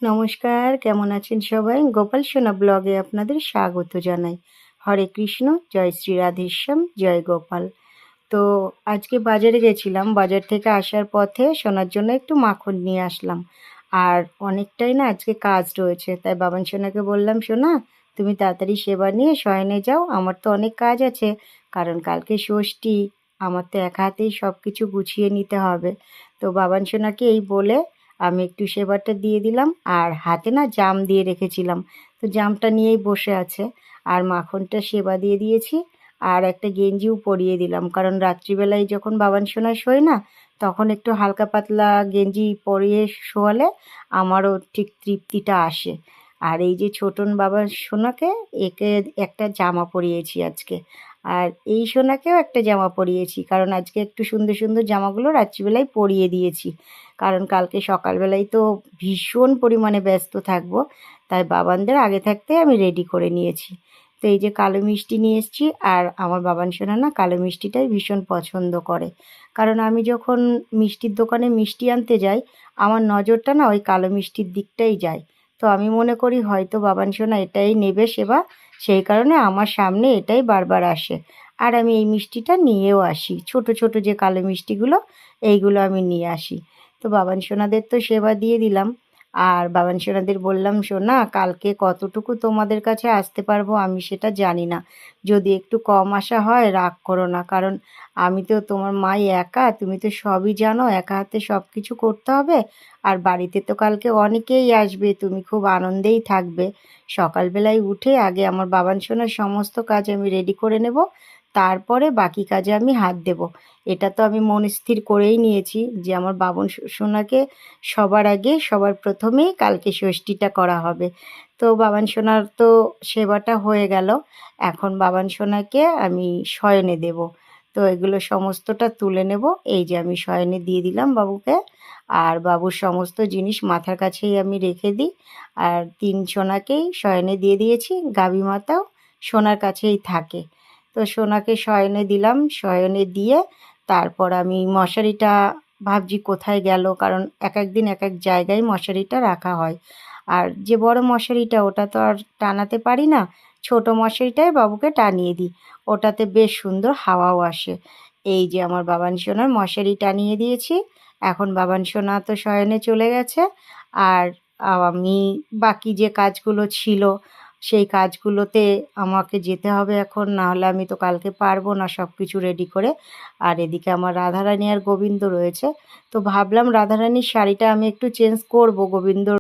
নমস্কার, কেমন আছেন সবাই? গোপাল সোনা ব্লগে আপনাদের স্বাগত জানাই। হরে কৃষ্ণ, জয় শ্রী রাধেশ্যাম, জয় গোপাল। তো আজকে বাজারে গেছিলাম। বাজার থেকে আসার পথে সোনার জন্য একটু মাখন নিয়ে আসলাম। আর অনেকটাই না আজকে কাজ রয়েছে। তাই বাবান সোনাকে বললাম, "সোনা, তুমি তাড়াতাড়ি সেবা নিয়ে শয়নে যাও। আমার তো অনেক কাজ আছে। কারণ কালকে ষষ্ঠী। আমার তো একা হাতেই সব কিছু গুছিয়ে নিতে হবে।" তো বাবান সোনাকে এই বলে আমি একটু সেবাটা দিয়ে দিলাম। আর হাতে না জাম দিয়ে রেখেছিলাম। তো জামটা নিয়েই বসে আছে। আর মাখনটা সেবা দিয়ে দিয়েছি। আর একটা গেঞ্জিও পরিয়ে দিলাম, কারণ রাত্রিবেলায় যখন বাবান সোনা শোয় না, তখন একটু হালকা পাতলা গেঞ্জি পরিয়ে শোয়ালে আমারও ঠিক তৃপ্তিটা আসে। আর এই যে ছোটন বাবা সোনাকে, একে একটা জামা পরিয়েছি আজকে। আর এই সোনাকেও একটা জামা পরিয়েছি, কারণ আজকে একটু সুন্দর সুন্দর জামাগুলো রাত্রিবেলায় পরিয়ে দিয়েছি। কারণ কালকে সকালবেলায় তো ভীষণ পরিমাণে ব্যস্ত থাকবো, তাই বাবানদের আগে থাকতে আমি রেডি করে নিয়েছি। তো এই যে কালো মিষ্টি নিয়ে এসেছি। আর আমার বাবান সোনা না কালো মিষ্টিটাই ভীষণ পছন্দ করে। কারণ আমি যখন মিষ্টির দোকানে মিষ্টি আনতে যাই, আমার নজরটা না ওই কালো মিষ্টির দিকটাই যায়। তো আমি মনে করি হয়তো বাবান সোনা এটাই নেবে সেবা, সেই কারণে আমার সামনে এটাই বারবার আসে। আর আমি এই মিষ্টিটা নিয়েও আসি, ছোট ছোট যে কালো মিষ্টিগুলো, এইগুলো আমি নিয়ে আসি। তো বাবান সোনাদের তো সেবা দিয়ে দিলাম। আর বাবান সোনাদের বললাম, "সোনা, কালকে কতটুকু তোমাদের কাছে আসতে পারবো আমি সেটা জানি না। যদি একটু কম আসা হয় রাগ করো না, কারণ আমি তো তোমার মাই একা, তুমি তো সবই জানো, একা হাতে সব কিছু করতে হবে। আর বাড়িতে তো কালকে অনেকেই আসবে, তুমি খুব আনন্দেই থাকবে। সকালবেলায় উঠে আগে আমার বাবান সোনার সমস্ত কাজ আমি রেডি করে নেব, তারপরে বাকি কাজে আমি হাত দেব। এটা তো আমি মন স্থির করেই নিয়েছি যে আমার বাবন সোনাকে সবার আগে, সবার প্রথমেই কালকে ষষ্ঠীটা করা হবে।" তো বাবান সোনার তো সেবাটা হয়ে গেল। এখন বাবান সোনাকে আমি শয়নে দেব। তো এগুলো সমস্তটা তুলে নেব। এই যে আমি শয়নে দিয়ে দিলাম বাবুকে। আর বাবুর সমস্ত জিনিস মাথার কাছেই আমি রেখে দিই। আর ৩ সোনাকেই শয়নে দিয়ে দিয়েছি। গাভী মাতাও সোনার কাছেই থাকে। তো সোনাকে শয়নে দিলাম। শয়নে দিয়ে তারপর আমি মশারিটা ভাবছি কোথায় গেল, কারণ এক এক দিন এক এক জায়গায় মশারিটা রাখা হয়। আর যে বড় মশারিটা, ওটা তো আর টানাতে পারি না। ছোট মশারিটাই বাবুকে টানিয়ে দিই। ওটাতে বেশ সুন্দর হাওয়াও আসে। এই যে আমার বাবান সোনার মশারি টানিয়ে দিয়েছি। এখন বাবান সোনা তো শয়নে চলে গেছে। আর আমি বাকি যে কাজগুলো ছিল, সেই কাজগুলোতে আমাকে যেতে হবে এখন, না হলে আমি তো কালকে পারবো না সব কিছু রেডি করে। আর এদিকে আমার রাধারানী আর গোবিন্দ রয়েছে। তো ভাবলাম রাধারানীর শাড়িটা আমি একটু চেঞ্জ করব গোবিন্দর